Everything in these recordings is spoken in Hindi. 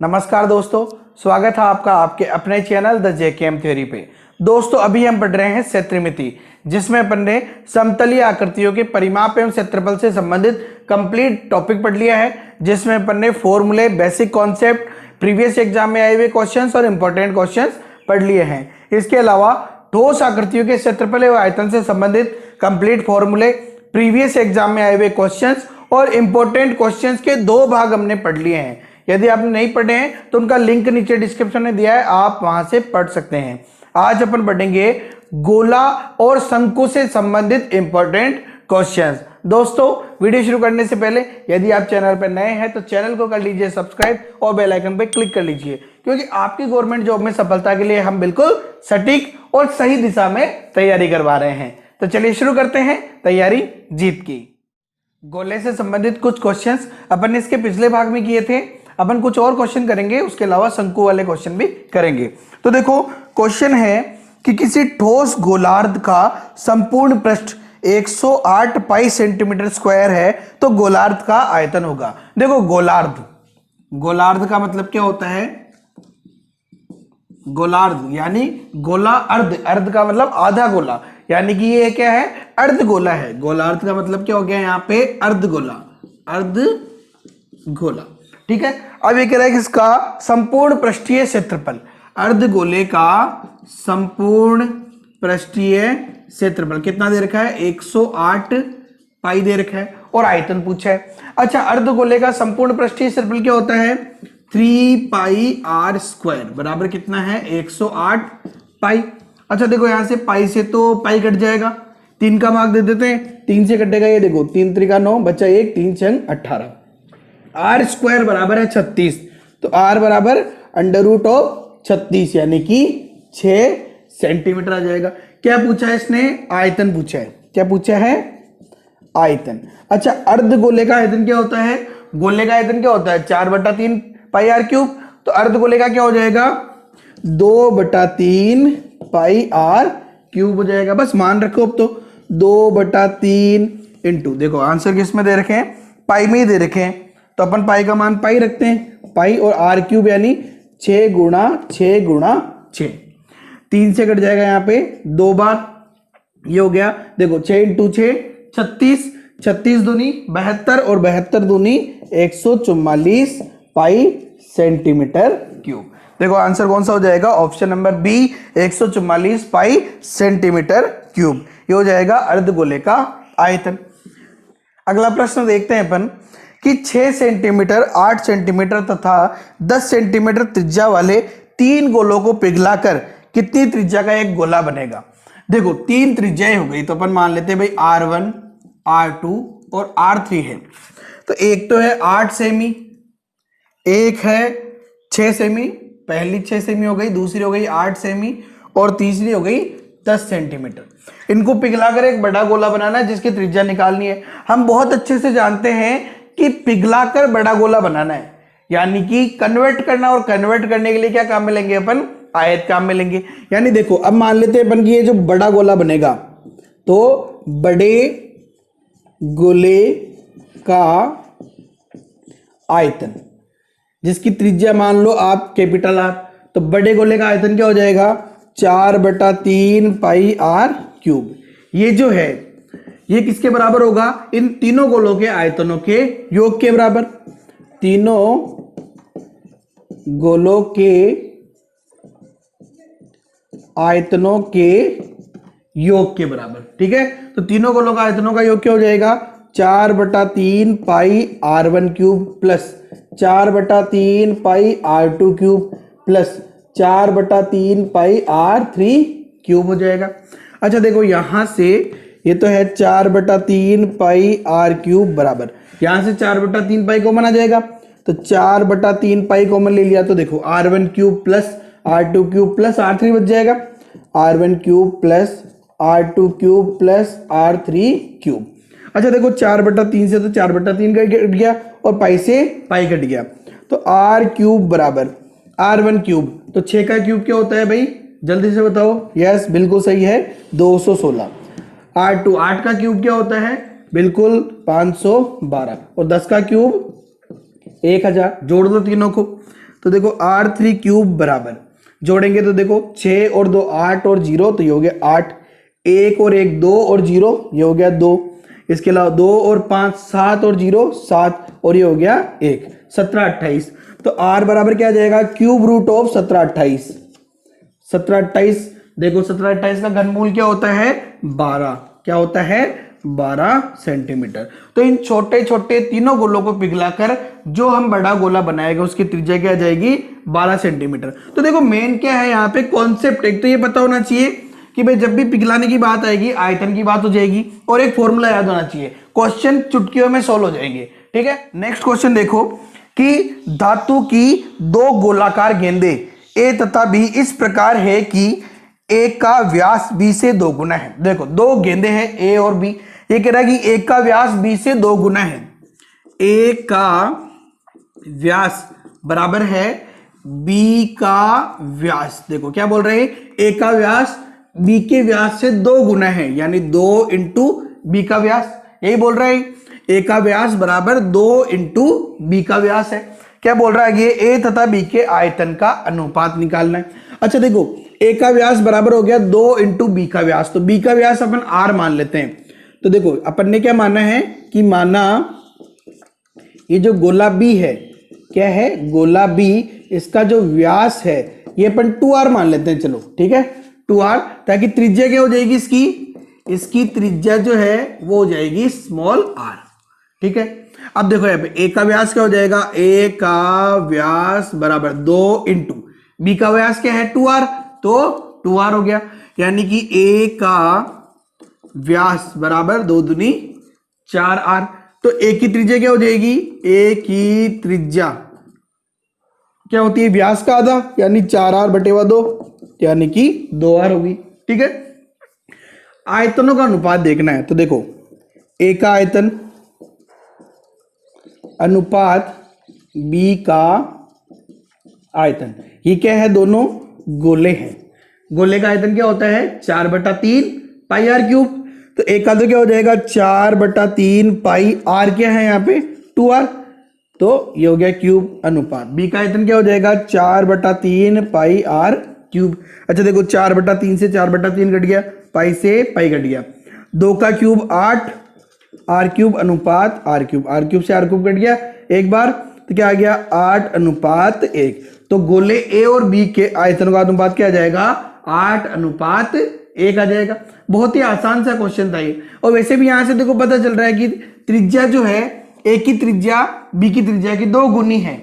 नमस्कार दोस्तों, स्वागत है आपका आपके अपने चैनल द जेकेएम थ्योरी पे। दोस्तों अभी हम पढ़ रहे हैं क्षेत्रमिति, जिसमें अपन ने समतलीय आकृतियों के परिमाप एवं क्षेत्रफल से संबंधित कंप्लीट टॉपिक पढ़ लिया है, जिसमें अपन ने फॉर्मूले, बेसिक कॉन्सेप्ट, प्रीवियस एग्जाम में आए हुए क्वेश्चंस और इंपॉर्टेंट क्वेश्चंस पढ़ लिए हैं। इसके अलावा ठोस आकृतियों के क्षेत्रफल एवं आयतन से संबंधित कंप्लीट फॉर्मूले, प्रीवियस एग्जाम में आए हुए क्वेश्चंस और इंपॉर्टेंट क्वेश्चंस के 2 भाग हमने पढ़ लिए हैं। यदि आपने नहीं पढ़े हैं तो उनका लिंक नीचे डिस्क्रिप्शन में दिया है, आप वहां से पढ़ सकते हैं। आज अपन पढ़ेंगे गोला और शंकु से संबंधित इंपॉर्टेंट क्वेश्चंस। दोस्तों वीडियो शुरू करने से पहले यदि आप चैनल पर नए हैं तो चैनल को कर लीजिए सब्सक्राइब और बेल आइकन पर क्लिक कर लीजिए, क्योंकि आपकी गवर्नमेंट जॉब में सफलता के लिए हम बिल्कुल सटीक और सही दिशा में तैयारी करवा रहे हैं। तो चलिए शुरू करते हैं तैयारी जीत की। गोले से संबंधित कुछ क्वेश्चंस अपन ने इसके पिछले भाग में किए थे, अपन कुछ और क्वेश्चन करेंगे, उसके अलावा शंकु वाले क्वेश्चन भी करेंगे। तो देखो क्वेश्चन है कि किसी ठोस गोलार्ध का संपूर्ण पृष्ठ 108 पाई सेंटीमीटर स्क्वायर है तो गोलार्ध का आयतन होगा। देखो गोलार्ध का मतलब क्या होता है? गोलार्ध यानी गोला अर्ध का मतलब आधा गोला, यानी कि ये क्या है? अर्ध गोला है। गोलार्ध का मतलब क्या हो गया यहाँ पे? अर्ध गोला। ठीक है। अब ये कह रहा है कि इसका संपूर्ण पृष्ठीय क्षेत्रफल, अर्धगोले का संपूर्ण पृष्ठीय क्षेत्रफल कितना दे रखा है? 108 पाई दे रखा है और आयतन पूछा है। अच्छा, अर्धगोले का संपूर्ण पृष्ठीय क्षेत्रफल क्या होता है? 3 पाई आर स्क्वायर बराबर कितना है? 108 पाई। अच्छा देखो यहां से पाई से तो पाई कट जाएगा, 3 का भाग दे देते हैं, 3 से कटेगा, ये देखो 3 त्रिका 9 बचा 1, 3 छंग 18। आर स्क्वायर बराबर है 36, तो आर बराबर √ 36 यानी कि 6 सेंटीमीटर आ जाएगा। क्या पूछा है इसने? आयतन पूछा है। क्या पूछा है? आयतन। अच्छा, अर्धगोले का आयतन क्या होता है? गोले का आयतन क्या होता है? 4/3 पाई आर क्यूब। तो अर्धगोले का क्या हो जाएगा? 2/3 पाई आर क्यूब हो जाएगा। बस मान रखो अब तो 2/3 इंटू, देखो आंसर किस में दे रखे हैं? पाई में ही दे रखे हैं, तो अपन पाई का मान पाई रखते हैं, पाई, और आर क्यूब यानी 6 गुणा 6। 3 से कट जाएगा यहाँ पे 2 बार, ये हो गया। देखो 6 इंटू 6 36, 36 दूनी 72 और 72 दूनी 144 पाई सेंटीमीटर क्यूब। देखो आंसर कौन सा हो जाएगा? Option number B, 144 pi centimetre cube. ये हो जाएगा अर्धगोले का आयतन। अगला प्रश्न देखते हैं अपन कि 6 सेंटीमीटर, 8 सेंटीमीटर तथा 10 सेंटीमीटर त्रिज्या वाले 3 गोलों को पिघलाकर कितनी त्रिज्या का एक गोला बनेगा? देखो 3 त्रिज्याएं हो गई, तो अपन मान लेते हैं भाई R1, R2 और R3 है। तो एक तो है 8 सेमी, एक है 6 सेमी, पहली 6 सेमी हो गई, दूसरी हो गई 8 सेमी और तीसरी हो गई 10 सेंटीमीटर। इनको पिघलाकर एक बड़ा गोला बनाना है जिसकी त्रिज्या निकालनी है। हम बहुत अच्छे से जानते हैं कि पिघलाकर बड़ा गोला बनाना है, यानी कि कन्वर्ट करना, और कन्वर्ट करने के लिए क्या काम में लेंगे अपन? आयत काम में लेंगे। यानी देखो अब मान लेते हैं अपन कि ये जो बड़ा गोला बनेगा, तो बड़े गोले का आयतन जिसकी त्रिज्या मान लो आप कैपिटल आर, तो बड़े गोले का आयतन क्या हो जाएगा? 4/3 पाई आर क्यूब। ये जो है ये किसके बराबर होगा? इन तीनों गोलों के आयतनों के योग के बराबर। तीनों गोलों के आयतनों के योग के बराबर। ठीक है, तो तीनों गोलों का आयतनों का योग क्या हो जाएगा? 4/3 पाई R1 क्यूब प्लस 4/3 पाई R2 क्यूब प्लस 4/3 पाई R3 क्यूब हो जाएगा। अच्छा देखो यहां से ये तो है 4/3 पाई आर क्यूब बराबर, यहां से 4/3 पाई कॉमन आ जाएगा, तो 4/3 पाई कॉमन ले लिया, तो देखो R1 cube plus R2 cube plus R3 बच जाएगा। R1 cube plus R2 cube plus R3 cube. अच्छा देखो 4/3 से तो 4/3 कट गया और पाई से पाई कट गया, तो R क्यूब बराबर R1 क्यूब, तो 6 का क्यूब क्या होता है भाई? जल्दी से बताओ। यस बिल्कुल सही है, 216। R2 8 का क्यूब क्या होता है? बिल्कुल 512, और 10 का क्यूब 1000। जोड़ दो तीनों को, तो देखो R3 क्यूब बराबर, जोड़ेंगे तो देखो 6 और 2 8 और 0, तो ये हो गया 8, 1 और 1 2 और 0, ये हो गया 2, इसके अलावा 2 और 5 7 और 0 7, और ये हो गया 1, 17 28। तो R बराबर क्या आ जाएगा, क्यूब रूट ऑफ 17 28। 17 28, देखो 17 28 का घनमूल क्या होता है 12, क्या होता है 12 सेंटीमीटर। तो इन छोटे छोटे तीनों गोलों को पिघलाकर जो हम बड़ा गोला बनाएगा उसकी त्रिज्या क्या आ जाएगी 12 सेंटीमीटर। तो देखो मेन क्या है यहाँ पे कॉन्सेप्ट, एक तो ये पता होना चाहिए कि भाई जब भी पिघलाने की बात आएगी आयतन की बात हो जाएगी, और एक फॉर्मूला याद होना चाहिए, क्वेश्चन चुटकियों में सॉल्व हो जाएंगे। ठीक है, नेक्स्ट क्वेश्चन देखो कि धातु की दो गोलाकार गेंदे ए तथा बी इस प्रकार है कि ए का व्यास बी से 2 गुना है। देखो दो गेंदे हैं ए और बी, ये कह रहा है कि ए का व्यास बी से 2 गुना है, ए का व्यास बराबर है बी का व्यास। देखो क्या बोल रहे हैं, ए का व्यास बी के व्यास से 2 गुना है, यानी 2 इंटू बी का व्यास, यही बोल रहे हैं। ए का व्यास बराबर 2 इंटू बी का व्यास है। क्या बोल रहा है, ये ए तथा बी के आयतन का अनुपात निकालना है। अच्छा देखो ए का व्यास बराबर हो गया 2 इंटू बी का व्यास, तो बी का व्यास अपन आर मान लेते हैं। तो देखो अपन ने क्या माना है कि माना ये जो गोला बी है, क्या है गोला बी, इसका जो व्यास है ये अपन 2r मान लेते हैं। चलो ठीक है 2r, ताकि त्रिज्या क्या हो जाएगी इसकी त्रिज्या जो है वो हो जाएगी स्मॉल r। ठीक है, अब देखो यहाँ पे ए का व्यास क्या हो जाएगा, ए का व्यास बराबर 2 इंटू बी का व्यास क्या है 2r, तो 2r हो गया, यानी कि ए का व्यास बराबर 2 दूनी 4r। तो ए की त्रिज्या क्या हो जाएगी, ए की त्रिज्या क्या होती है व्यास का आधा, यानी 4r बटे 2, यानी कि 2r होगी। ठीक है, आयतनों का अनुपात देखना है, तो देखो ए का आयतन अनुपात बी का आयतन, ये क्या है दोनों गोले हैं। गोले का आयतन क्या होता है 4/3 पाई आर क्यूब, तो एक का तो क्या हो जाएगा 4/3 पाई आर, क्या है यहाँ पे 2r, तो ये हो गया क्यूब अनुपात। बी का आयतन क्या हो जाएगा 4/3 पाई आर क्यूब। अच्छा देखो 4/3 से 4/3 कट गया, पाई से पाई कट गया, 2 का क्यूब 8 आर क्यूब अनुपात आर क्यूब, आर क्यूब से आर क्यूब कट गया एक बार, तो क्या आ गया 8:1। तो गोले ए और बी के आयतन का अनुपात क्या आ जाएगा 8:1 आ जाएगा। बहुत ही आसान सा क्वेश्चन था ये, और वैसे भी यहां से देखो पता चल रहा है कि त्रिज्या जो है ए की त्रिज्या बी की त्रिज्या की 2 गुनी है,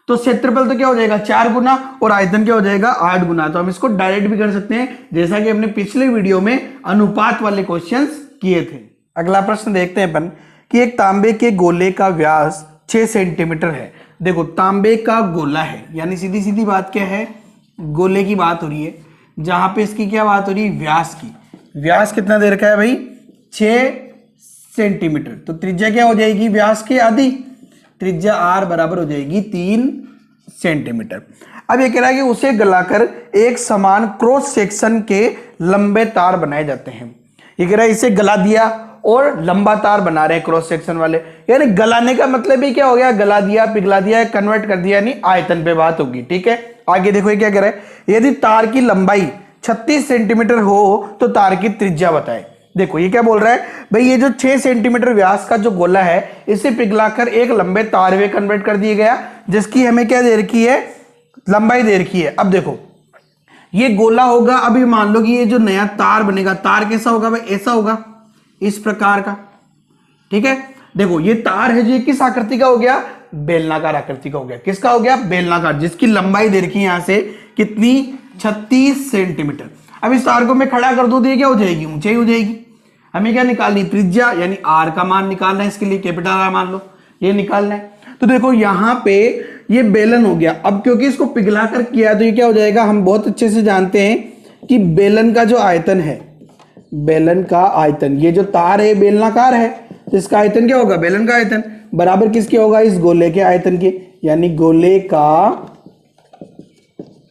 तो क्षेत्रफल तो क्या हो जाएगा 4 गुना और आयतन क्या हो जाएगा 8 गुना। तो हम इसको डायरेक्ट भी कर सकते हैं, जैसा कि हमने पिछले वीडियो में अनुपात वाले क्वेश्चंस किए थे। अगला प्रश्न देखते हैं अपन कि एक तांबे के गोले का व्यास 6 सेंटीमीटर है। देखो तांबे का गोला है, यानी सीधी सीधी बात क्या है, गोले की बात हो रही है, जहां पे इसकी क्या बात हो रही है व्यास की। व्यास कितना दे रखा है भाई 6 सेंटीमीटर, तो त्रिज्या क्या हो जाएगी व्यास की आधी, त्रिज्या r बराबर हो जाएगी 3 सेंटीमीटर। अब ये कह रहा है कि उसे गलाकर एक समान क्रॉस सेक्शन के लंबे तार बनाए जाते हैं। ये कह रहा है इसे गला दिया और लंबा तार बना रहे हैं क्रॉस सेक्शन वाले, यानी गलाने का मतलब ही क्या हो गया, गला दिया पिघला दिया कन्वर्ट कर दिया, यानी आयतन पे बात होगी। ठीक है, आगे देखो ये क्या कह रहा है, यदि तार की लंबाई 36 सेंटीमीटर हो तो तार की त्रिज्या बताए। देखो ये क्या बोल रहा है भाई, ये जो 6 सेंटीमीटर व्यास का जो गोला है इसे पिघलाकर एक लंबे तार में कन्वर्ट कर दिया गया, जिसकी हमें क्या दे रखी है लंबाई दे रखी है। अब देखो ये गोला होगा, अभी मान लो कि ये जो नया तार बनेगा, तार कैसा होगा भाई ऐसा होगा इस प्रकार का। ठीक है, देखो ये तार है जो किस आकृति का हो गया बेलनाकार आकृति का हो गया, किसका हो गया बेलनाकार, जिसकी लंबाई दे रखी है यहां से कितनी 36 सेंटीमीटर। अब इस तार को मैं खड़ा कर दूं तो ये क्या हो जाएगी ऊंचाई हो जाएगी। हमें क्या निकालनी त्रिज्या, यानी आर का मान निकालना है, इसके लिए कैपिटल आर मान लो, ये निकालना है। तो देखो यहां पे ये बेलन हो गया। अब क्योंकि इसको पिघला कर किया तो ये क्या हो जाएगा, हम बहुत अच्छे से जानते हैं कि बेलन का जो आयतन है, बेलन का आयतन, ये जो तार है बेलनाकार है तो इसका आयतन क्या होगा बेलन का आयतन बराबर किसके होगा इस गोले के आयतन के, यानी गोले का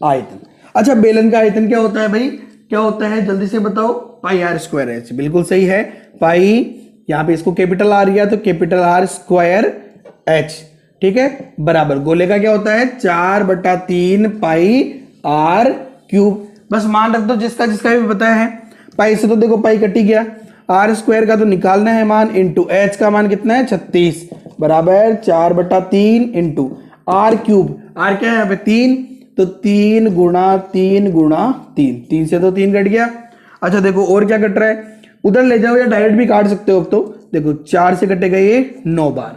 आयतन। अच्छा बेलन का आयतन क्या होता है भाई, क्या होता है जल्दी से बताओ, पाई आर स्क्वायर एच। बिल्कुल सही है, पाई, यहां पे इसको कैपिटल आर लिया तो कैपिटल आर स्क्वायर एच। ठीक है, बराबर गोले का क्या होता है 4/3 पाई आर क्यूब। बस मान रख दो जिसका जिसका भी पता है। पाई से तो देखो पाई कटी गया, आर स्क्वायर का तो निकालना है मान, इंटू एच का मान कितना है 36 बराबर 4/3 इंटू आर क्यूब। आर क्या है यहाँ पे 3, तो 3 गुणा 3 गुणा 3, 3 से तो 3 कट गया। अच्छा देखो और क्या कट रहा है, उधर ले जाओ या डायरेक्ट भी काट सकते हो। अब तो देखो 4 से कटेगा ये 9 बार,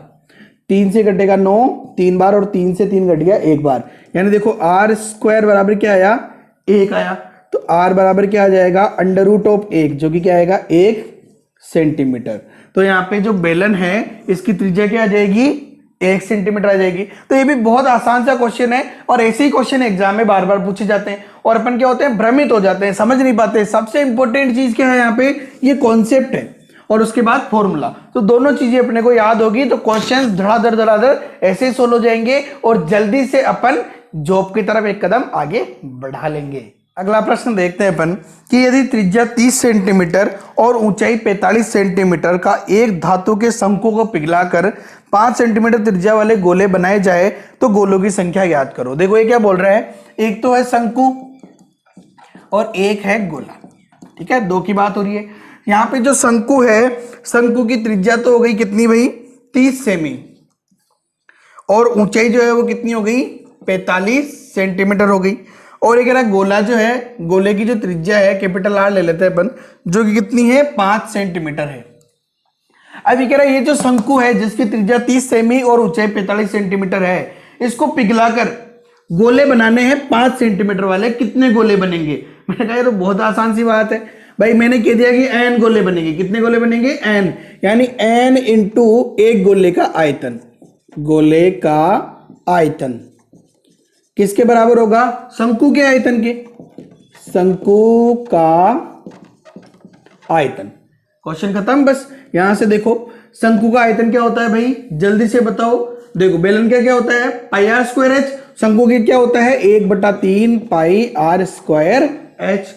3 से कटेगा 9 3 बार, और 3 से 3 कट गया 1 बार। यानी देखो आर स्क्वायर बराबर क्या आया 1 आया। तो आर बराबर क्या आ जाएगा √1, जो कि क्या आएगा 1 सेंटीमीटर। तो यहाँ पे जो बेलन है इसकी त्रिज्या क्या आ जाएगी 1 सेंटीमीटर आ जाएगी। तो ये भी बहुत आसान सा क्वेश्चन है, और ऐसे ही क्वेश्चन एग्जाम में बार बार पूछे जाते हैं और अपन क्या होते हैं भ्रमित हो जाते हैं, समझ नहीं पाते। सबसे इंपॉर्टेंट चीज क्या है यहाँ पे, ये कॉन्सेप्ट है और उसके बाद फॉर्मूला। तो दोनों चीजें अपने को याद होगी तो क्वेश्चंस धड़ाधड़ धड़ाधड़ ऐसे सोल्व हो जाएंगे और जल्दी से अपन जॉब की तरफ एक कदम आगे बढ़ा लेंगे। अगला प्रश्न देखते हैं अपन कि यदि त्रिज्या 30 सेंटीमीटर और ऊंचाई 45 सेंटीमीटर का एक धातु के शंकु को पिघलाकर 5 सेंटीमीटर त्रिज्या वाले गोले बनाए जाए तो गोलों की संख्या ज्ञात करो। देखो ये क्या बोल रहा है, एक तो है शंकु और एक है गोला, ठीक है, दो की बात हो रही है। यहाँ पे जो शंकु है, शंकु की त्रिज्या तो हो गई कितनी भाई 30 सेमी, और ऊंचाई जो है वो कितनी हो गई 45 सेंटीमीटर हो गई। और एक गोला जो है, गोले की जो त्रिज्या है कैपिटल आर ले लेते हैं अपन, जो कि कितनी है 5 सेंटीमीटर है। अब ये कह रहा है ये जो शंकु है जिसकी त्रिज्या 30 सेमी और ऊंचाई 45 सेंटीमीटर है, इसको पिघलाकर गोले बनाने हैं 5 सेंटीमीटर वाले, कितने गोले बनेंगे। मैंने कहा ये तो बहुत आसान सी बात है भाई, मैंने कह दिया कि n गोले बनेंगे। कितने गोले बनेंगे n, यानी n इंटू एक गोले का आयतन। गोले का आयतन किसके बराबर होगा, शंकु के आयतन के, शंकु का आयतन। क्वेश्चन खत्म। बस यहां से देखो शंकु का आयतन क्या होता है भाई, जल्दी से बताओ। देखो बेलन का क्या होता है पाई आर स्क्वायर एच, शंकु की क्या होता है 1/3 पाई आर स्क्वायर एच।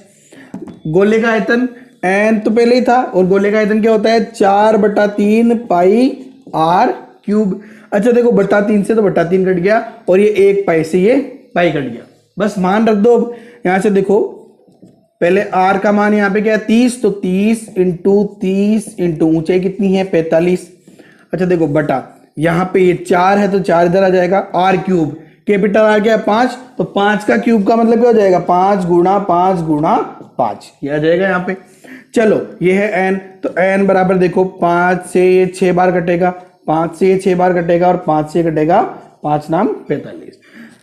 गोले का आयतन एन तो पहले ही था, और गोले का आयतन क्या होता है 4/3 पाई आर क्यूब। अच्छा देखो 3 से तो 3 कट गया, और ये 1 पाई से ये पाई कट गया। बस मान रख दो। अब यहां से देखो पहले आर का मान यहाँ पे क्या है 30, तो 30 इंटू 30 इंटू ऊंचाई कितनी है 45। अच्छा देखो बटा यहाँ पे ये 4 है तो 4 इधर आ जाएगा, आर क्यूब कैपिटल आर क्या है 5, तो 5 का क्यूब का मतलब क्या हो जाएगा 5 गुणा 5 गुणा 5, ये आ जाएगा यहाँ पे। चलो ये है एन, तो एन बराबर देखो 5 से ये 6 बार कटेगा, 5 से ये 6 बार कटेगा, और 5 से कटेगा 5 नाम 45,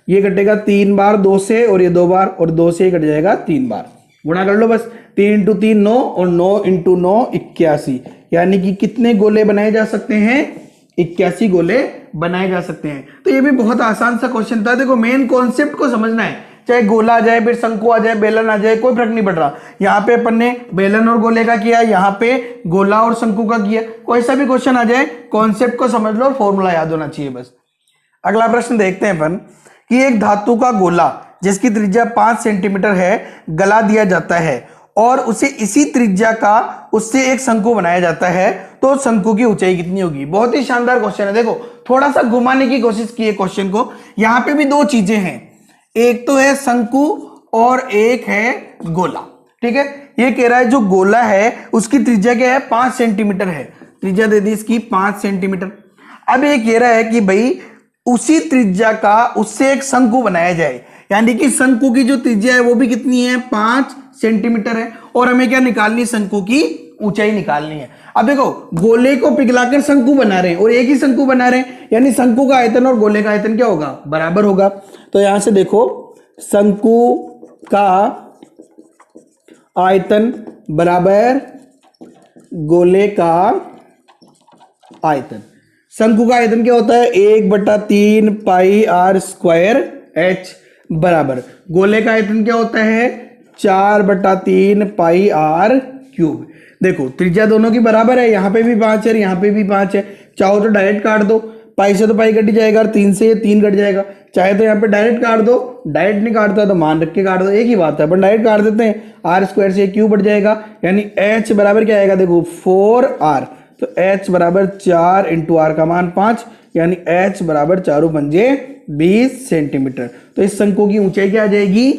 ये कटेगा 3 बार 2 से, और ये 2 बार, और 2 से कट जाएगा 3 बार। गुणा कर लो बस, 3 इंटू 3 9, और 9 इंटू 9 81, यानी कि कितने गोले बनाए जा सकते हैं 81 गोले बनाए जा सकते हैं। तो ये भी बहुत आसान सा क्वेश्चन था। देखो मेन कॉन्सेप्ट को समझना है, चाहे गोला आ जाए फिर शंकु आ जाए बेलन आ जाए कोई फर्क नहीं पड़ रहा। यहाँ पे अपन ने बेलन और गोले का किया, यहाँ पे गोला और शंकु का किया, कोई सा भी क्वेश्चन आ जाए कॉन्सेप्ट को समझ लो और फॉर्मूला याद होना चाहिए बस। अगला प्रश्न देखते हैं अपन कि एक धातु का गोला जिसकी त्रिज्या 5 सेंटीमीटर है गला दिया जाता है और उसे इसी त्रिज्या का उससे एक शंकु बनाया जाता है, तो शंकु की ऊंचाई कितनी होगी। बहुत ही शानदार क्वेश्चन है। देखो थोड़ा सा घुमाने की कोशिश की है क्वेश्चन को। यहाँ पे भी 2 चीजें हैं, एक तो है शंकु और एक है गोला, ठीक है। ये कह रहा है जो गोला है उसकी त्रिज्या क्या है 5 सेंटीमीटर है, त्रिज्या दे दी इसकी 5 सेंटीमीटर। अब ये कह रहा है कि भाई उसी त्रिज्या का उससे एक शंकु बनाया जाए, यानी कि शंकु की जो त्रिज्या है वो भी कितनी है 5 सेंटीमीटर है, और हमें क्या निकालनी है शंकु की ऊंचाई निकालनी है। अब देखो गोले को पिघलाकर शंकु बना रहे हैं और एक ही शंकु बना रहे हैं, यानी शंकु का आयतन और गोले का आयतन क्या होगा बराबर होगा। तो यहां से देखो शंकु का आयतन बराबर गोले का आयतन। शंकु का आयतन क्या होता है 1/3 पाई आर स्क्वायर एच बराबर गोले का आयतन क्या होता है 4/3 पाई आर क्यूब। देखो त्रिज्या दोनों की बराबर है, यहाँ पे भी 5 है यहाँ पे भी 5 है, चाहो तो डायरेक्ट काट दो, पाई से तो पाई कट जाएगा और 3 से 3 कट जाएगा, चाहे तो यहाँ पे डायरेक्ट काट दो, डायरेक्ट नहीं काटता तो मान रख के काट दो, एक ही बात है। अपन डायरेक्ट काट देते हैं, आर स्क्वायर से क्यूब बढ़ जाएगा, यानी एच बराबर क्या आएगा देखो 4r, तो h बराबर 4 इंटू आर का मान 5, यानी h बराबर 4 पंजे 20 सेंटीमीटर। तो इस शंकु की ऊंचाई क्या आ जाएगी?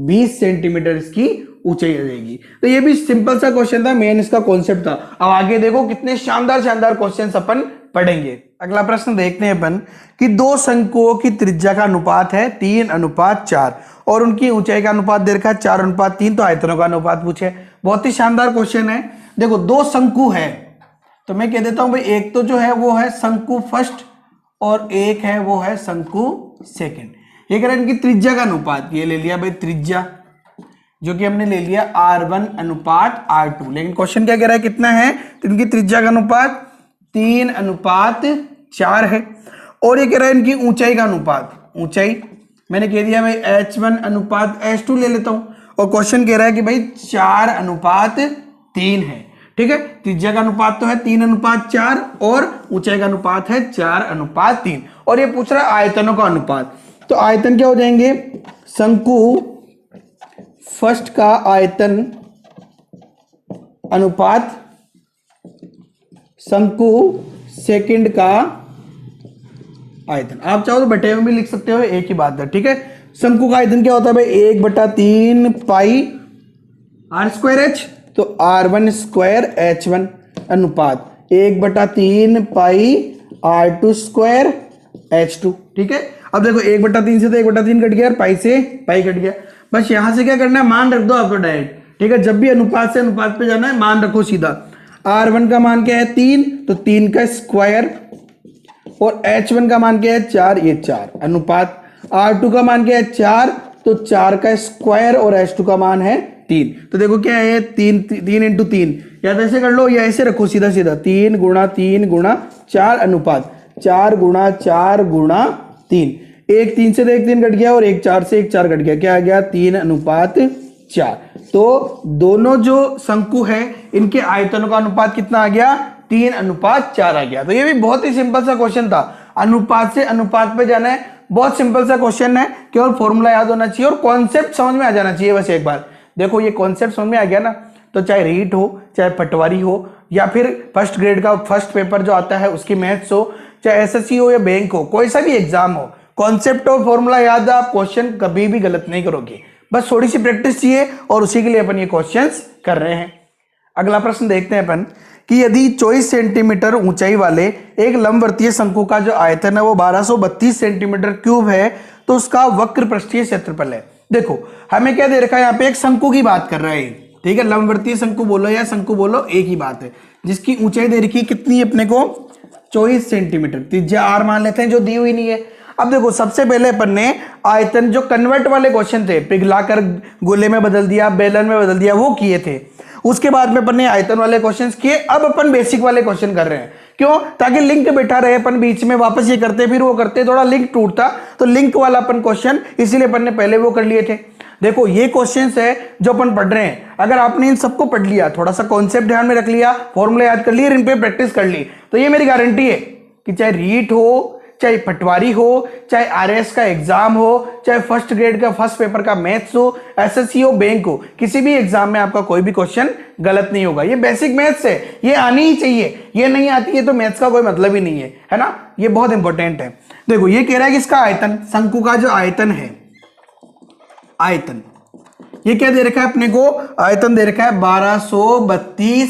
20 सेंटीमीटर इसकी ऊंचाई आ जाएगी। तो ये भी सिंपल सा क्वेश्चन था, मेन इसका कॉन्सेप्ट था। अब आगे देखो कितने शानदार शानदार क्वेश्चन अपन पढ़ेंगे। अगला प्रश्न देखते हैं अपन कि दो शंकुओं की त्रिज्या का अनुपात है 3:4 और उनकी ऊंचाई का अनुपात दे रखा है 4:3, तो आयतनों का अनुपात पूछे। बहुत ही शानदार क्वेश्चन है। देखो दो शंकु है, तो मैं कह देता हूं भाई, एक तो जो है वो है शंकु फर्स्ट और एक है वो है शंकु सेकंड। ये कह रहा है इनकी त्रिज्या का अनुपात, ये ले लिया भाई त्रिज्या, जो कि हमने ले लिया R1:R2। लेकिन क्वेश्चन क्या कह रहा है, कितना है? तो इनकी त्रिज्या का अनुपात 3:4 है। और ये कह रहा है इनकी ऊंचाई का अनुपात, ऊंचाई मैंने कह दिया भाई H1:H2 ले लेता हूं। और क्वेश्चन कह रहा है कि भाई 4:3 है। ठीक है, त्रिज्या का अनुपात तो है 3:4 और ऊंचाई का अनुपात है 4:3। और ये पूछ रहा है आयतनों का अनुपात। तो आयतन क्या हो जाएंगे? शंकु फर्स्ट का आयतन अनुपात शंकु सेकंड का आयतन। आप चाहो तो बटे में भी लिख सकते हो, एक ही बात है। ठीक है, शंकु का आयतन क्या होता है भाई? 1/3 पाई r²h, तो r1²h1 अनुपात 1/3 पाई r2²h2। ठीक है, अब देखो 1/3 से तो 1/3 कट गया और पाई से पाई कट गया। बस यहां से क्या करना है, मान रख दो आपको डायरेक्ट। ठीक है, जब भी अनुपात से अनुपात पे जाना है मान रखो सीधा। R1 का मान क्या है? 3, तो 3 का स्क्वायर, और H1 का मान क्या है? 4, ये 4 अनुपात। R2 का मान क्या है? 4, तो 4 का स्क्वायर, और H2 का मान है 3। तो देखो क्या है, 3 × 3, या तो ऐसे कर लो या ऐसे रखो सीधा सीधा, 3 × 3 × 4 अनुपात 4 × 4 × 3। एक 3 से तो एक 3 कट गया और एक 4 से एक 4 कट गया, क्या आ गया? 3:4। तो दोनों जो शंकु है इनके आयतनों का अनुपात कितना आ गया? 3:4 आ गया। तो ये भी बहुत ही सिंपल सा क्वेश्चन था। अनुपात से अनुपात पे जाना है, बहुत सिंपल सा क्वेश्चन है। केवल फॉर्मूला याद होना चाहिए और कॉन्सेप्ट समझ में आ जाना चाहिए बस एक बार। देखो ये कॉन्सेप्ट समझ में आ गया ना, तो चाहे रीट हो, चाहे पटवारी हो, या फिर फर्स्ट ग्रेड का फर्स्ट पेपर जो आता है उसकी मैथ्स हो, चाहे एसएससी हो या बैंक हो, कोई सा भी एग्जाम हो, कॉन्सेप्ट और फॉर्मूला याद है, आप क्वेश्चन कभी भी गलत नहीं करोगे। बस थोड़ी सी प्रैक्टिस चाहिए और उसी के लिए अपन ये क्वेश्चंस कर रहे हैं। अगला प्रश्न देखते हैं अपन कि यदि 24 सेंटीमीटर ऊंचाई वाले एक लंबवर्तीय शंकु का जो आयतन है वो 1232 सेंटीमीटर क्यूब है, तो उसका वक्र पृष्ठीय क्षेत्रफल है। देखो हमें क्या दे रखा है, यहाँ पे एक शंकु की बात कर रहे हैं। ठीक है, लंबवर्तीय शंकु बोलो या शंकु बोलो एक ही बात है, जिसकी ऊंचाई दे रखी है कितनी अपने को? 24 सेंटीमीटर। त्रिज्या आर मान लेते हैं जो दी हुई नहीं है। अब देखो सबसे पहले अपन ने आयतन, जो कन्वर्ट वाले क्वेश्चन थे, पिघलाकर गोले में बदल दिया, बेलन में बदल दिया, वो किए थे। उसके बाद में अपन ने आयतन वाले क्वेश्चंस किए। अब अपन बेसिक वाले क्वेश्चन कर रहे हैं। क्यों? ताकि लिंक बैठा रहे, अपन बीच में वापस ये करते फिर वो करते, थोड़ा लिंक टूटता, तो लिंक वाला अपन क्वेश्चन इसीलिए अपन ने पहले वो कर लिए थे। देखो ये क्वेश्चंस है जो अपन पढ़ रहे हैं, अगर आपने इन सबको पढ़ लिया, थोड़ा सा कॉन्सेप्ट ध्यान में रख लिया, फॉर्मूला याद कर लिए, इन पे प्रैक्टिस कर ली, तो ये मेरी गारंटी है कि चाहे रीट हो, चाहे पटवारी हो, चाहे आरएस का एग्जाम हो, चाहे फर्स्ट ग्रेड का फर्स्ट पेपर का मैथ्स हो, एसएससी हो, बैंक हो, किसी भी एग्जाम में आपका कोई भी क्वेश्चन गलत नहीं होगा। ये बेसिक मैथ्स है, ये आनी ही चाहिए। ये नहीं आती है तो मैथ्स का कोई मतलब ही नहीं है ना। ये बहुत इंपॉर्टेंट है। देखो ये कह रहा है कि इसका आयतन, शंकु का जो आयतन है, आयतन ये क्या दे रखा है अपने को? आयतन दे रखा है 1232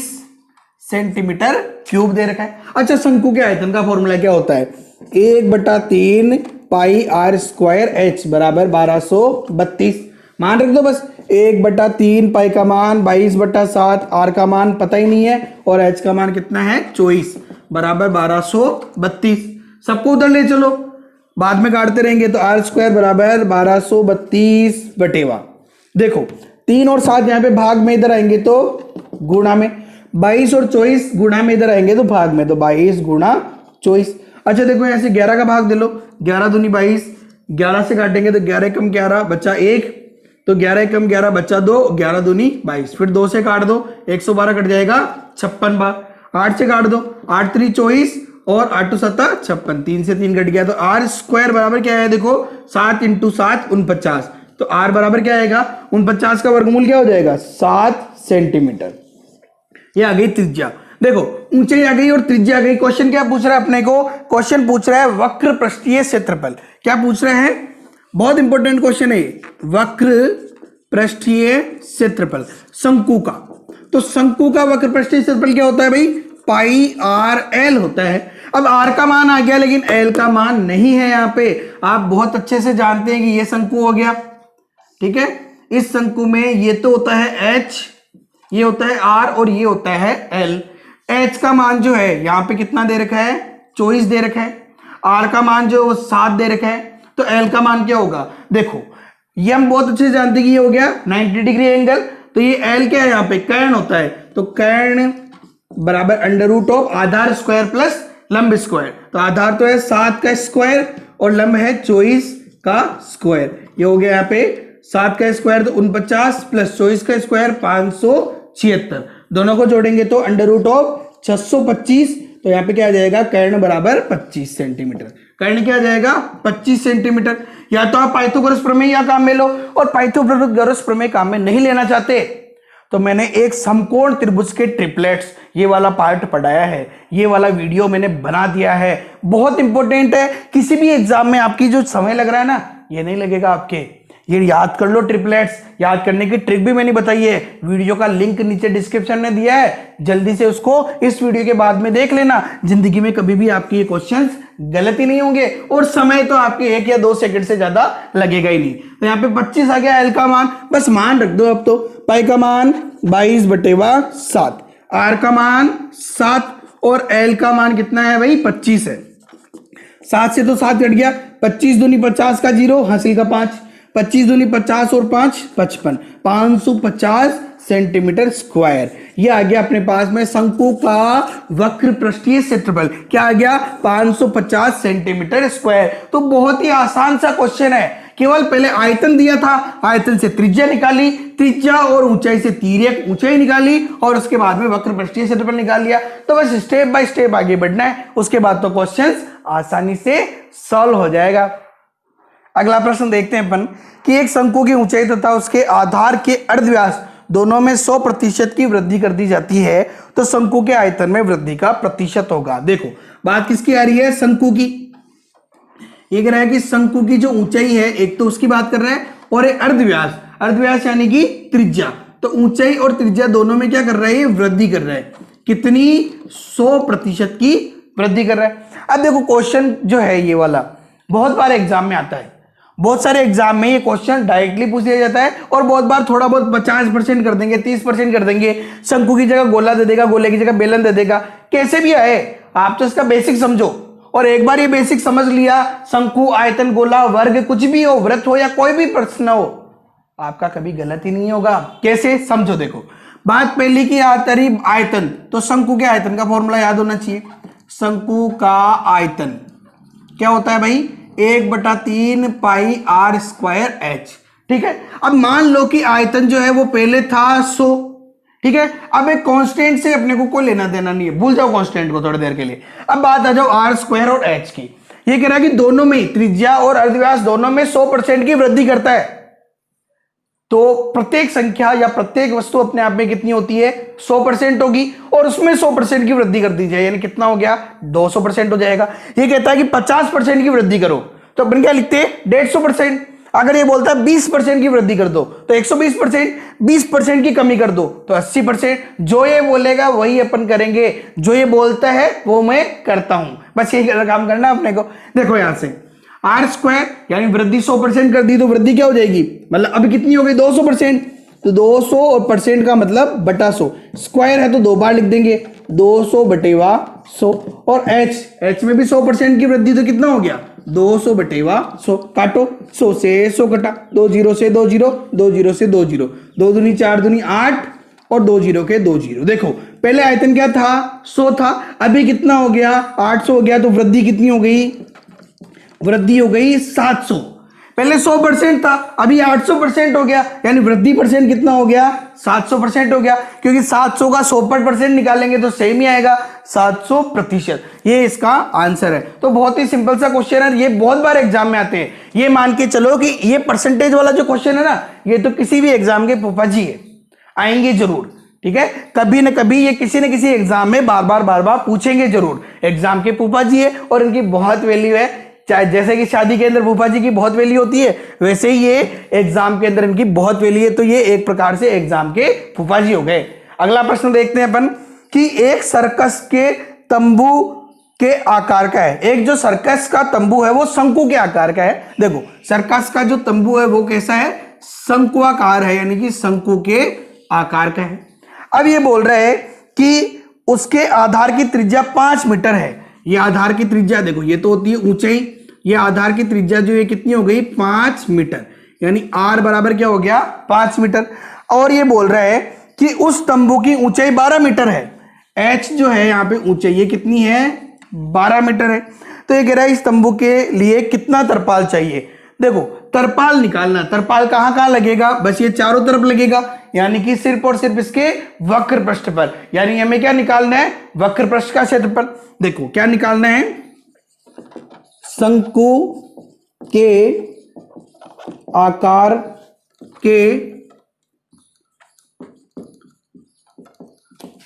सेंटीमीटर क्यूब दे रखा है। अच्छा, शंकु के आयतन का फॉर्मूला क्या होता है? 1/3 पाई r²h बराबर 1232। मान रख दो बस, 1/3 पाई का मान 22/7, r का मान पता ही नहीं है, और h का मान कितना है? 24 बराबर 1232। सबको उधर ले चलो, बाद में काटते रहेंगे, तो r² बराबर 1232 बटेवा। देखो 3 और 7 यहाँ पे भाग में इधर आएंगे तो गुणा में, 22 और 24 गुणा में इधर आएंगे तो भाग में, तो 22 गुणा 24। अच्छा देखो ऐसे 11 का भाग दे लो, 11 दूनी 22, 11 से काटेंगे तो 11 कम 11 बचा 1, तो 11 कम 11 बचा 2, 11 दूनी 22, फिर 2 से काट दो, 112 कट जाएगा 56 बार। 8 से काट दो, 8 3 24 और 8 2 7 56, 3 से 3 कट गया, तो r² बराबर क्या है? देखो 7 × 7 49, तो r बराबर क्या आएगा? 49 का वर्गमूल क्या हो जाएगा? 7 सेंटीमीटर। ये आ गई त्रिज्या। देखो ऊंचाई आ गई और त्रिज्या आ गई। क्वेश्चन क्या पूछ रहा है अपने को? क्वेश्चन पूछ रहा है वक्र पृष्ठीय क्षेत्रफल। क्या पूछ रहे हैं? बहुत इंपॉर्टेंट क्वेश्चन है, वक्र पृष्ठीय क्षेत्रफल शंकु का। तो शंकु का वक्र पृष्ठीय क्षेत्रफल क्या होता है भाई? पाई आर एल होता है। अब आर का मान आ गया लेकिन एल का मान नहीं है यहाँ पे। आप बहुत अच्छे से जानते हैं कि ये शंकु हो गया, ठीक है। इस शंकु में ये तो होता है एच, ये होता है आर और ये होता है एल। एच का मान जो है यहाँ पे कितना दे रखा है? 24 दे रखा है। आर का मान जो 7 दे रखा है। तो एल का मान क्या होगा? देखो ये हम बहुत अच्छे से जानते हैं कि ये हो गया 90 डिग्री एंगल। तो ये एल क्या है? यहाँ पे कर्ण होता है। तो कर्ण बराबर अंडर रूट ऑफ आधार स्क्वायर प्लस लंब स्क्वायर। तो आधार तो है 7 का स्क्वायर और लंब है 24 का स्क्वायर। ये हो गया यहाँ पे 7 का स्क्वायर तो 49 प्लस 24 का स्क्वायर 576। दोनों को जोड़ेंगे तो अंडर रूट ऑफ 625। तो यहाँ पे क्या आ जाएगा? कर्ण बराबर 25 सेंटीमीटर। कर्ण क्या आ जाएगा? 25 सेंटीमीटर। या तो आप पाइथागोरस प्रमेय या काम में लो, और पाइथागोरस प्रमेय काम में नहीं लेना चाहते तो मैंने एक समकोण त्रिभुज के ट्रिपलेट्स ये वाला पार्ट पढ़ाया है, ये वाला वीडियो मैंने बना दिया है। बहुत इंपॉर्टेंट है। किसी भी एग्जाम में आपकी जो समय लग रहा है ना, ये नहीं लगेगा आपके। ये याद कर लो। ट्रिपलेट्स याद करने की ट्रिक भी मैंने बताई है, वीडियो का लिंक नीचे डिस्क्रिप्शन में दिया है, जल्दी से उसको इस वीडियो के बाद में देख लेना। जिंदगी में कभी भी आपके ये क्वेश्चंस गलत ही नहीं होंगे और समय तो आपके 1 या 2 सेकंड से ज्यादा लगेगा ही नहीं। तो यहाँ पे 25 आ गया एल का मान, बस मान रख दो। अब तो पाई का मान 22/7, आर का मान 7 और एल का मान कितना है भाई? 25 है। 7 से तो 7 कट गया, 25 दूनी 50 का 0, हासिल का 5, 25 दूनी 50 और 5 55, 550 सेंटीमीटर स्क्वायर। ये आ गया अपने पास में शंकु का वक्र पृष्ठीय क्षेत्रफल। क्या आ गया? 550 सेंटीमीटर स्क्वायर। तो बहुत ही आसान सा क्वेश्चन है। केवल पहले आयतन दिया था, आयतन से त्रिज्या निकाली, त्रिज्या और ऊंचाई से तिर्यक ऊंचाई निकाली और उसके बाद में वक्र पृष्ठीय क्षेत्रफल निकाल लिया। तो बस स्टेप बाय स्टेप आगे बढ़ना है, उसके बाद तो क्वेश्चंस आसानी से सॉल्व हो जाएगा। अगला प्रश्न देखते हैं अपन कि एक शंकु की ऊंचाई तथा उसके आधार के अर्धव्यास दोनों में 100% की वृद्धि कर दी जाती है तो शंकु के आयतन में वृद्धि का प्रतिशत होगा। देखो बात किसकी आ रही है? शंकु की। ये कह रहा है कि शंकु की जो ऊंचाई है, एक तो उसकी बात कर रहा है और एक अर्धव्यास, अर्धव्यास यानी कि त्रिज्या। तो ऊंचाई और त्रिज्या दोनों में क्या कर रहा है? वृद्धि कर रहा है। कितनी? 100% की वृद्धि कर रहा है। अब देखो क्वेश्चन जो है ये वाला बहुत बार एग्जाम में आता है, बहुत सारे एग्जाम में ये क्वेश्चन डायरेक्टली पूछ लिया जाता है और बहुत बार थोड़ा बहुत 50% कर देंगे, 30% कर देंगे। शंकु की जगह गोला दे देगा, गोले की जगह बेलन दे देगा। कैसे भी आए आप तो इसका बेसिक समझो, और एक बार ये बेसिक समझ लिया, शंकु, आयतन, गोला, वर्ग कुछ भी हो, वृत्त हो या कोई भी प्रश्न हो, आपका कभी गलत ही नहीं होगा। कैसे? समझो। देखो बात पहली की आती रही आयतन, तो शंकु के आयतन का फॉर्मूला याद होना चाहिए। शंकु का आयतन क्या होता है भाई? 1/3 पाई आर स्क्वायर एच। ठीक है। अब मान लो कि आयतन जो है वो पहले था 100, ठीक है। अब एक कांस्टेंट से अपने को कोई लेना देना नहीं है, भूल जाओ कांस्टेंट को थोड़ी देर के लिए। अब बात आ जाओ आर स्क्वायर और एच की। ये कह रहा है कि दोनों में, त्रिज्या और अर्धव्यास दोनों में 100% की वृद्धि करता है। तो प्रत्येक संख्या या प्रत्येक वस्तु अपने आप में कितनी होती है? 100% होगी और उसमें 100% की वृद्धि कर दी जाए, यानी कितना हो गया? 200% हो जाएगा। ये कहता है कि 50% की वृद्धि करो, तो अपन क्या लिखते हैं? 150%। अगर ये बोलता है 20% की वृद्धि कर दो तो 120%, 20% की कमी कर दो तो 80%। जो ये बोलेगा वही अपन करेंगे, जो ये बोलता है वो मैं करता हूं, बस यही काम करना अपने को। देखो यहां से आर स्क्वायर यानी वृद्धि 100% कर दी तो वृद्धि क्या हो जाएगी? मतलब अभी कितनी हो गई? 200%। तो 200 और परसेंट का मतलब बटा 100, स्क्वायर है तो 2 बार लिख देंगे, 200/100। और एच में भी 100% की वृद्धि, तो कितना हो गया? 200/100। काटो, 100 से 100 कटा, 2 0 से 2 0, 2 0 से 2 0, 2 दूनी 4 दूनी 8 और 2 0 के 2 0। देखो पहले आयतन क्या था? 100 था, अभी कितना हो गया? 800 हो गया। तो वृद्धि कितनी हो गई? वृद्धि हो गई 700। पहले 100% था, अभी 800% हो गया, यानी वृद्धि परसेंट कितना हो गया? 700% हो गया। क्योंकि 700 का 100% निकालेंगे तो सेम ही आएगा, 700%। ये इसका आंसर है। तो बहुत ही सिंपल सा क्वेश्चन है, ये बहुत बार एग्जाम में आते हैं। ये मान के चलो कि ये परसेंटेज वाला जो क्वेश्चन है ना, ये तो किसी भी एग्जाम के फूफा जी है, आएंगे जरूर। ठीक है, कभी ना कभी ये किसी न किसी एग्जाम में बार बार पूछेंगे जरूर। एग्जाम के फूफा जी है और इनकी बहुत वैल्यू है, चाहे जैसे कि शादी के अंदर फूफा जी की बहुत वैल्यू होती है, वैसे ही ये एग्जाम के अंदर इनकी बहुत वैल्यू है। तो ये एक प्रकार से एग्जाम के फूफा जी हो गए। अगला प्रश्न देखते हैं अपन कि एक सर्कस के तंबू के आकार का है। एक जो सर्कस का तंबू है वो शंकु के आकार का है। देखो सर्कस का जो तंबू है वो कैसा है, शंकुआकार है, यानी कि शंकु के आकार का है। अब ये बोल रहे हैं कि उसके आधार की त्रिज्या 5 मीटर है। ये आधार की त्रिज्या देखो, ये तो होती है ऊंचाई, ये आधार की त्रिज्या जो है कितनी हो गई 5 मीटर, यानी r बराबर क्या हो गया 5 मीटर। और ये बोल रहा है कि उस तंबू की ऊंचाई 12 मीटर है। h जो है यहाँ पे ऊंचाई ये कितनी है 12 मीटर है। तो ये कह रहा है इस तंबू के लिए कितना तरपाल चाहिए। देखो तरपाल निकालना, तरपाल कहां कहां लगेगा, बस ये चारों तरफ लगेगा, यानी कि सिर्फ और सिर्फ इसके वक्र पृष्ठ पर। यानी हमें क्या निकालना है, वक्र पृष्ठ का क्षेत्रफल। देखो क्या निकालना है, शंकु के आकार के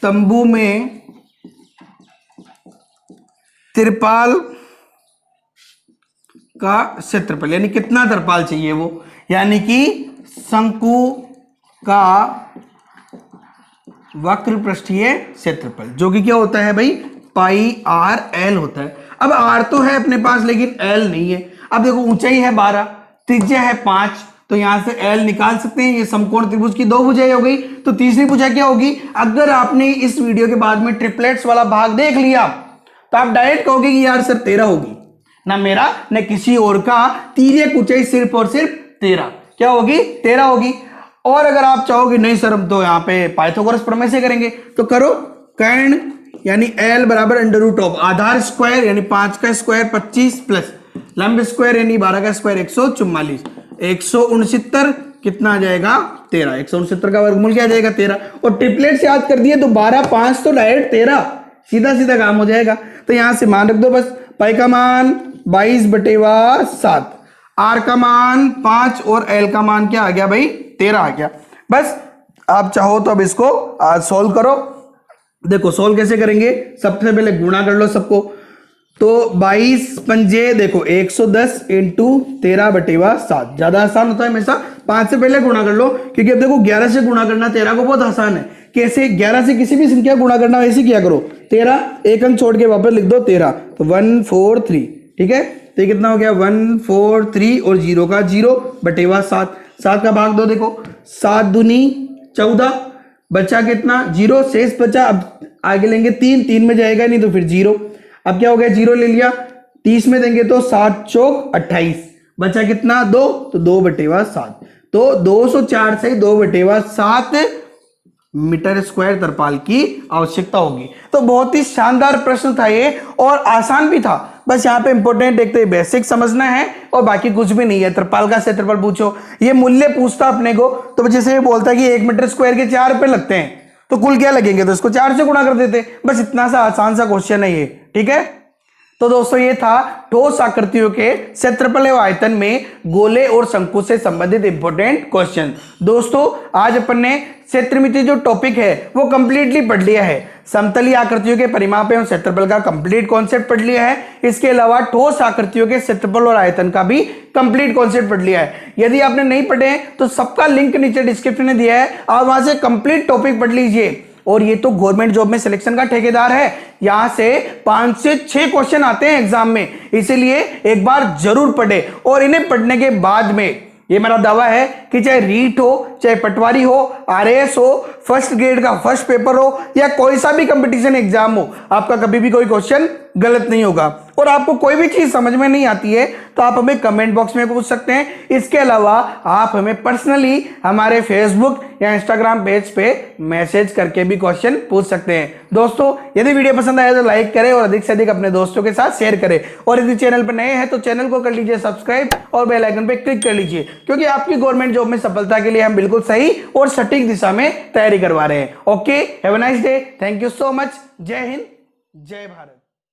तंबू में तिरपाल का क्षेत्रफल, यानी कितना तरपाल चाहिए वो, यानी कि शंकु का वक्र पृष्ठीय क्षेत्रफल, जो कि क्या होता है भाई पाई आर एल होता है। अब आर तो है अपने पास लेकिन एल नहीं है। अब देखो ऊंचाई है 12, त्रिज्या है 5, तो यहां से एल निकाल सकते हैं। ये समकोण त्रिभुज की 2 भुजाएं हो गई, तो तीसरी भुजा क्या होगी। अगर आपने इस वीडियो के बाद में ट्रिपलेट्स वाला भाग देख लिया तो आप डायरेक्ट कहोगे कि यार सर 13 होगी, ना मेरा न किसी और का, तिर्यक ऊंचाई सिर्फ और सिर्फ 13 क्या होगी 13 होगी। और अगर आप चाहोगे नहीं सर हम तो यहाँ पे पाइथागोरस प्रमेय से करेंगे, तो करो कर्ण यानी एल बराबर अंडर रूट ऑफ आधार स्क्वायर यानी 5 का स्क्वायर 25 प्लस लंब स्क्वायर यानी 12 का स्क्वायर 144, 169 कितना आ जाएगा 13, 169 का वर्गमूल क्या आ जाएगा 13। और ट्रिपलेट से याद कर दिए तो 12 5 तो डायरेक्ट 13, सीधा सीधा काम हो जाएगा। तो यहां से मान रख दो बस, पाई का मान 22/7, आर का मान 5 और एल का मान क्या आ गया भाई 13 आ गया। बस आप चाहो तो अब इसको सोल्व करो। देखो सोल्व कैसे करेंगे, सबसे पहले गुणा कर लो सबको, तो 22 पंजे देखो 110 इंटू 13/7, ज्यादा आसान होता है हमेशा 5 से पहले गुणा कर लो, क्योंकि अब देखो 11 से गुणा करना 13 को बहुत आसान है। कैसे 11 से किसी भी संख्या गुणा करना वैसे किया करो, 13 एक अंक छोड़ के वापस लिख दो 13, तो 143 ठीक है। तो कितना हो गया 143 और 0 का 0/7, 7 का भाग दो, देखो 7 दूनी 14, बचा कितना 0, शेष बचा। अब आगे लेंगे 3, 3 में जाएगा नहीं तो फिर 0, अब क्या हो गया 0 ले लिया, 30 में देंगे तो 7 चौक 28, बचा कितना 2, तो 2/7, तो 204 से 2/7 मीटर स्क्वायर तरपाल की आवश्यकता होगी। तो बहुत ही शानदार प्रश्न था ये और आसान भी था। बस यहाँ पे इंपॉर्टेंट देखते बेसिक समझना है और बाकी कुछ भी नहीं है। तरपाल का क्षेत्रफल पूछो, ये मूल्य पूछता अपने को, तो जैसे ये बोलता है कि 1 मीटर स्क्वायर के 4 रुपए लगते हैं, तो कुल क्या लगेंगे, तो इसको 4 से गुणा कर देते। बस इतना सा आसान सा क्वेश्चन है ये, ठीक है। तो दोस्तों ये था ठोस आकृतियों के क्षेत्रफल एवं आयतन में गोले और शंकु से संबंधित इंपॉर्टेंट क्वेश्चन। दोस्तों आज अपन ने क्षेत्रमिति जो टॉपिक है वो कंप्लीटली पढ़ लिया है। समतलीय आकृतियों के परिमाप एवं क्षेत्रफल का कंप्लीट कॉन्सेप्ट पढ़ लिया है। इसके अलावा ठोस आकृतियों के क्षेत्रफल और आयतन का भी कंप्लीट कॉन्सेप्ट पढ़ लिया है। यदि आपने नहीं पढ़े तो सबका लिंक नीचे डिस्क्रिप्शन में दिया है, आप वहां से कंप्लीट टॉपिक पढ़ लीजिए। और ये तो गवर्नमेंट जॉब में सिलेक्शन का ठेकेदार है, यहां से 5 से 6 क्वेश्चन आते हैं एग्जाम में, इसीलिए एक बार जरूर पढ़े। और इन्हें पढ़ने के बाद में ये मेरा दावा है कि चाहे रीट हो, चाहे पटवारी हो, आरएएस हो, फर्स्ट ग्रेड का फर्स्ट पेपर हो या कोई सा भी कंपटीशन एग्जाम हो, आपका कभी भी कोई क्वेश्चन गलत नहीं होगा। और आपको कोई भी चीज समझ में नहीं आती है तो आप हमें कमेंट बॉक्स में पूछ सकते हैं। इसके अलावा आप हमें पर्सनली हमारे फेसबुक या इंस्टाग्राम पेज पे मैसेज करके भी क्वेश्चन पूछ सकते हैं। दोस्तों यदि वीडियो पसंद आया तो लाइक करें और अधिक से अधिक अपने दोस्तों के साथ शेयर करें। और यदि चैनल पर नए हैं तो चैनल को कर लीजिए सब्सक्राइब और बेल आइकन पे क्लिक कर लीजिए, क्योंकि आपकी गवर्नमेंट जॉब में सफलता के लिए हम बिल्कुल सही और सटीक दिशा में तैयारी करवा रहे हैं। Okay, have a nice day, thank you so much, जय हिंद, जय भारत।